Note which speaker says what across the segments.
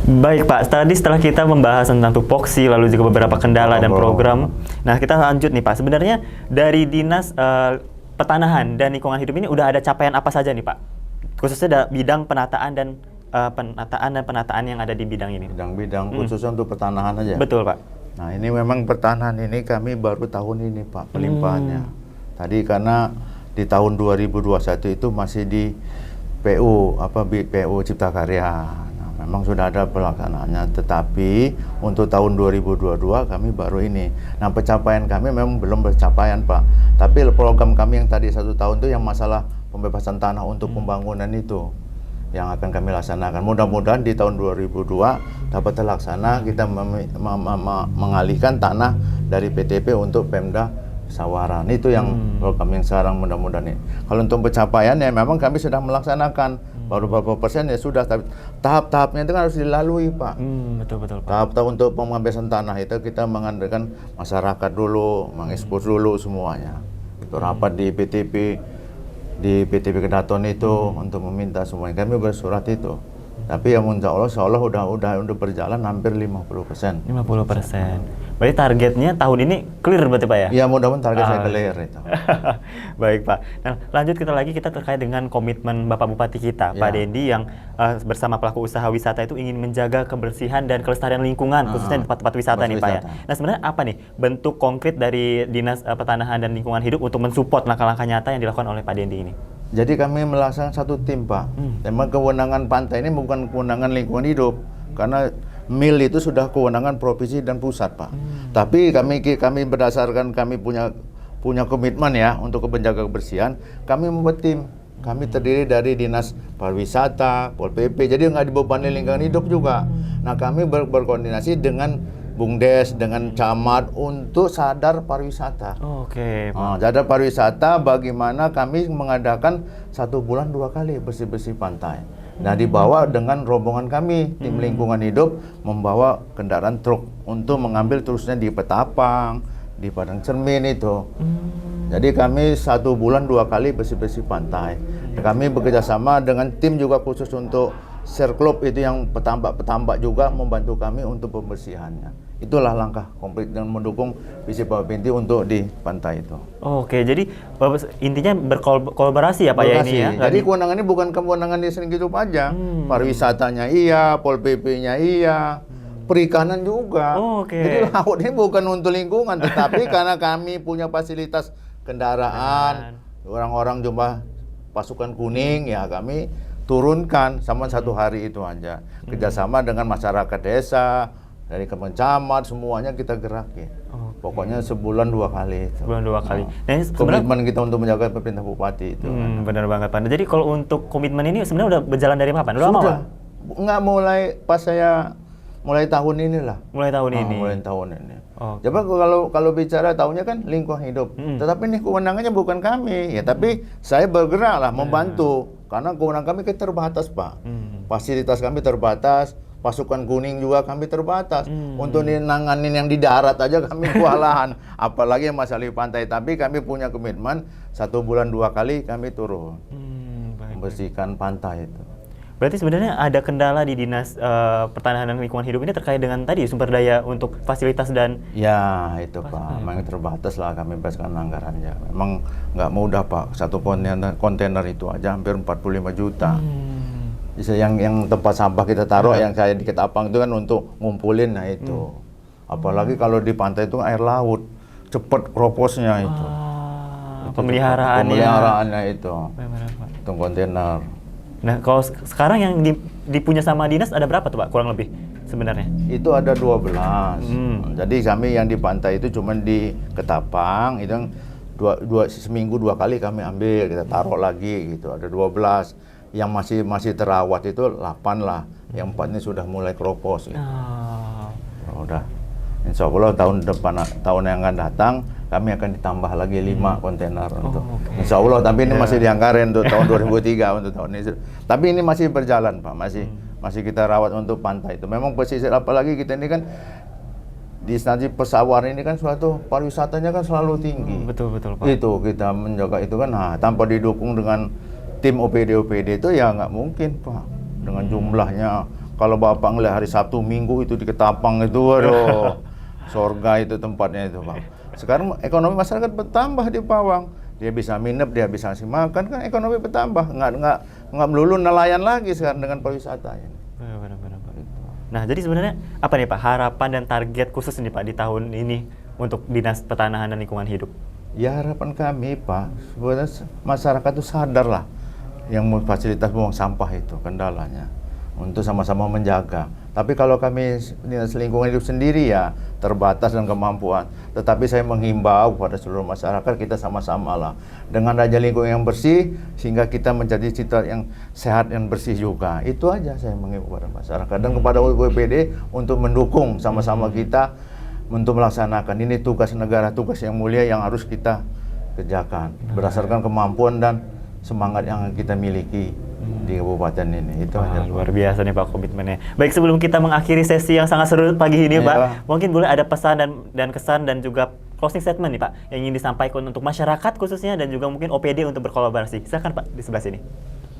Speaker 1: Baik Pak, setelah kita membahas tentang tupoksi, lalu juga beberapa kendala dan program. Nah, kita lanjut nih Pak. Sebenarnya dari Dinas Pertanahan dan Lingkungan Hidup ini udah ada capaian apa saja nih Pak? Khususnya bidang penataan yang ada di bidang ini.
Speaker 2: Bidang-bidang khususnya untuk pertanahan aja.
Speaker 1: Betul Pak.
Speaker 2: Nah ini memang pertanahan ini kami baru tahun ini Pak pelimpahannya. Tadi karena di tahun 2021 itu masih di PU Cipta Karya. Memang sudah ada pelaksanaannya, tetapi untuk tahun 2022 kami baru ini. Nah pencapaian kami memang belum bercapaian Pak, tapi program kami yang tadi 1 tahun itu yang masalah pembebasan tanah untuk pembangunan itu yang akan kami laksanakan. Mudah-mudahan di tahun 2002 dapat terlaksana, kita mengalihkan tanah dari PTP untuk Pemda Sawaran. Itu yang program yang sekarang mudah-mudahan ini. Kalau untuk pencapaian ya memang kami sudah melaksanakan. Baru berapa persen ya sudah, tapi tahap-tahapnya itu kan harus dilalui Pak.
Speaker 1: Betul Pak.
Speaker 2: Tahap-tahap untuk pembebasan tanah itu kita mengandalkan masyarakat dulu, mengekspos dulu semuanya. Itu rapat di PTP Kedaton itu untuk meminta semuanya. Kami bersurat itu. Tapi ya insya Allah udah berjalan hampir 50%.
Speaker 1: 50%. Berarti targetnya tahun ini clear berarti Pak ya?
Speaker 2: Iya mudah-mudahan target saya clear itu.
Speaker 1: Baik Pak. Nah lanjut kita terkait dengan komitmen Bapak Bupati kita, Pak Dendi, yang bersama pelaku usaha wisata itu ingin menjaga kebersihan dan kelestarian lingkungan, khususnya di tempat-tempat wisata nih Pak ya. Nah sebenarnya apa nih bentuk konkret dari Dinas Pertanahan dan Lingkungan Hidup untuk mensupport langkah-langkah nyata yang dilakukan oleh Pak Dendi ini?
Speaker 2: Jadi kami melaksanakan satu tim Pak. Memang kewenangan pantai ini bukan kewenangan lingkungan hidup, karena MIL itu sudah kewenangan provinsi dan pusat Pak. Tapi kami berdasarkan kami punya komitmen ya untuk menjaga kebersihan, kami membuat tim. Kami terdiri dari Dinas Pariwisata, Pol PP, jadi nggak dibebani lingkungan hidup juga. Nah kami berkoordinasi dengan Bumdes, dengan camat untuk sadar pariwisata.
Speaker 1: Oke.
Speaker 2: Sadar pariwisata bagaimana kami mengadakan 1 bulan 2 kali bersih-bersih pantai. Nah dibawa dengan rombongan kami, tim lingkungan hidup membawa kendaraan truk untuk mengambil terusnya di Petapang, di Padang Cermin itu. Jadi kami 1 bulan 2 kali bersih-bersih pantai. Kami bekerjasama dengan tim juga khusus untuk Share Club itu yang petambak juga membantu kami untuk pembersihannya. Itulah langkah konkret dan mendukung visi Bapak Binti untuk di pantai itu.
Speaker 1: Oke, jadi intinya berkolaborasi ya Pak ya ini ya?
Speaker 2: Jadi kewenangan ini bukan kewenangan di sering hidup aja. Pariwisatanya iya, Pol PP-nya iya, perikanan juga. Jadi laut ini bukan untuk lingkungan, tetapi karena kami punya fasilitas kendaraan, orang-orang jumlah pasukan kuning ya kami turunkan sama 1 hari itu aja. Kerjasama dengan masyarakat desa, dari Kemencamat, semuanya kita gerakin. Pokoknya sebulan 2 kali.
Speaker 1: Sebulan 2 kali. Nah,
Speaker 2: komitmen kita untuk menjaga pemerintah bupati itu.
Speaker 1: Benar banget Pak. Jadi kalau untuk komitmen ini sebenarnya udah berjalan dari kapan?
Speaker 2: Sudah. Enggak mulai pas saya mulai tahun inilah.
Speaker 1: Mulai tahun ini.
Speaker 2: Mulai tahun ini. Coba kalau bicara tahunnya kan lingkungan hidup. Tetapi ini kewenangannya bukan kami. Ya tapi saya bergeraklah membantu. Karena kewenangan kami terbatas Pak. Fasilitas kami terbatas. Pasukan kuning juga kami terbatas. Untuk nanganin yang di darat aja kami kewalahan. Apalagi yang masalah di pantai. Tapi kami punya komitmen 1 bulan 2 kali kami turun. Membersihkan pantai itu.
Speaker 1: Berarti sebenarnya ada kendala di Dinas Pertanahan dan Lingkungan Hidup ini terkait dengan tadi sumber daya untuk fasilitas dan...
Speaker 2: Ya itu Pak, memang terbatas lah kami berdasarkan anggarannya. Memang nggak mudah Pak, 1 kontainer itu aja hampir 45 juta. Yang tempat sampah kita taruh yang saya di Ketapang itu kan untuk ngumpulin, nah itu. Apalagi kalau di pantai itu air laut, cepet kroposnya itu.
Speaker 1: Pemeliharaannya
Speaker 2: itu. Itu kontainer.
Speaker 1: Nah, kalau sekarang yang dipunya sama dinas ada berapa tuh Pak kurang lebih sebenarnya?
Speaker 2: Itu ada 12. Jadi kami yang di pantai itu cuma di Ketapang, itu yang seminggu 2 kali kami ambil, kita taruh lagi gitu. Ada 12. Yang masih terawat itu 8 lah, yang 4 ini sudah mulai keropos gitu. Udah, insya Allah tahun yang akan datang kami akan ditambah lagi 5 kontainer untuk insya Allah, tapi ini masih dianggarin untuk tahun 2003 untuk tahun ini. Tapi ini masih berjalan Pak, masih kita rawat untuk pantai itu. Memang pesisir, apalagi kita ini kan di instansi Pesawaran ini kan suatu pariwisatanya kan selalu tinggi.
Speaker 1: Betul Pak.
Speaker 2: Itu kita menjaga itu kan, tanpa didukung dengan tim OPD itu ya nggak mungkin Pak. Dengan jumlahnya Kalau Bapak ngelihat hari Sabtu, Minggu itu di Ketapang itu, waduh, surga itu tempatnya itu, Pak. Sekarang ekonomi masyarakat bertambah di Pawang. Dia bisa minep, dia bisa ngasih makan, kan ekonomi bertambah. Nggak melulu nelayan lagi sekarang dengan pariwisata ini.
Speaker 1: Benar. Nah, jadi sebenarnya apa nih Pak harapan dan target khusus nih Pak di tahun ini untuk Dinas Pertanahan dan Lingkungan Hidup?
Speaker 2: Ya harapan kami, Pak, sebenarnya masyarakat itu sadar lah yang fasilitas buang sampah itu kendalanya untuk sama-sama menjaga. Tapi kalau kami Dinas Lingkungan Hidup sendiri ya terbatas dan kemampuan. Tetapi saya menghimbau kepada seluruh masyarakat kita sama-sama lah dengan raja lingkungan yang bersih sehingga kita menjadi citra yang sehat dan bersih juga. Itu aja saya menghimbau kepada masyarakat dan kepada WPD untuk mendukung sama-sama kita untuk melaksanakan ini tugas negara, tugas yang mulia yang harus kita kerjakan berdasarkan kemampuan dan semangat yang kita miliki di kabupaten ini. Itu aja.
Speaker 1: Luar biasa nih Pak komitmennya. Baik, sebelum kita mengakhiri sesi yang sangat seru pagi ini Pak, mungkin boleh ada pesan dan kesan dan juga closing statement nih Pak yang ingin disampaikan untuk masyarakat khususnya dan juga mungkin OPD untuk berkolaborasi. Silakan Pak di sebelah sini.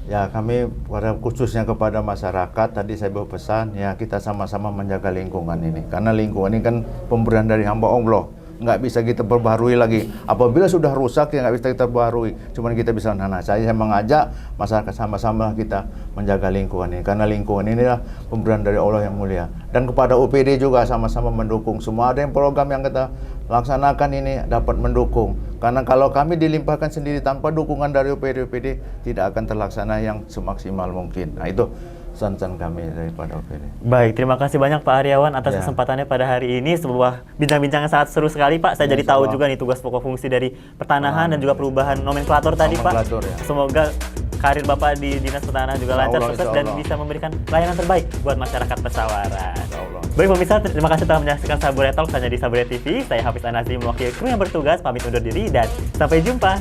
Speaker 2: Ya, kami khususnya kepada masyarakat tadi saya bawa pesan ya kita sama-sama menjaga lingkungan ini karena lingkungan ini kan pemberian dari hamba Allah, nggak bisa kita perbaharui lagi. Apabila sudah rusak ya nggak bisa kita perbaharui. Cuman kita bisa saya mengajak masyarakat sama-sama kita menjaga lingkungan ini karena lingkungan inilah pemberian dari Allah yang mulia. Dan kepada OPD juga sama-sama mendukung. Semua ada yang program yang kita laksanakan ini dapat mendukung. Karena kalau kami dilimpahkan sendiri tanpa dukungan dari OPD tidak akan terlaksana yang semaksimal mungkin. Nah itu pesan kami daripada OPD.
Speaker 1: Baik, terima kasih banyak Pak Aryawan atas kesempatannya pada hari ini. Sebuah bincang-bincang yang sangat seru sekali Pak. Saya jadi tahu juga nih tugas pokok fungsi dari pertanahan dan juga perubahan nomenklatur tadi Pak.
Speaker 2: Ya.
Speaker 1: Semoga karir Bapak di Dinas Pertanahan juga lancar, sukses dan bisa memberikan layanan terbaik buat masyarakat Pesawaran. Baik pemirsa, terima kasih telah menyaksikan Sabure Talk hanya di Sabure TV. Saya Hafiz Anazim mewakili kru yang bertugas, pamit undur diri dan sampai jumpa.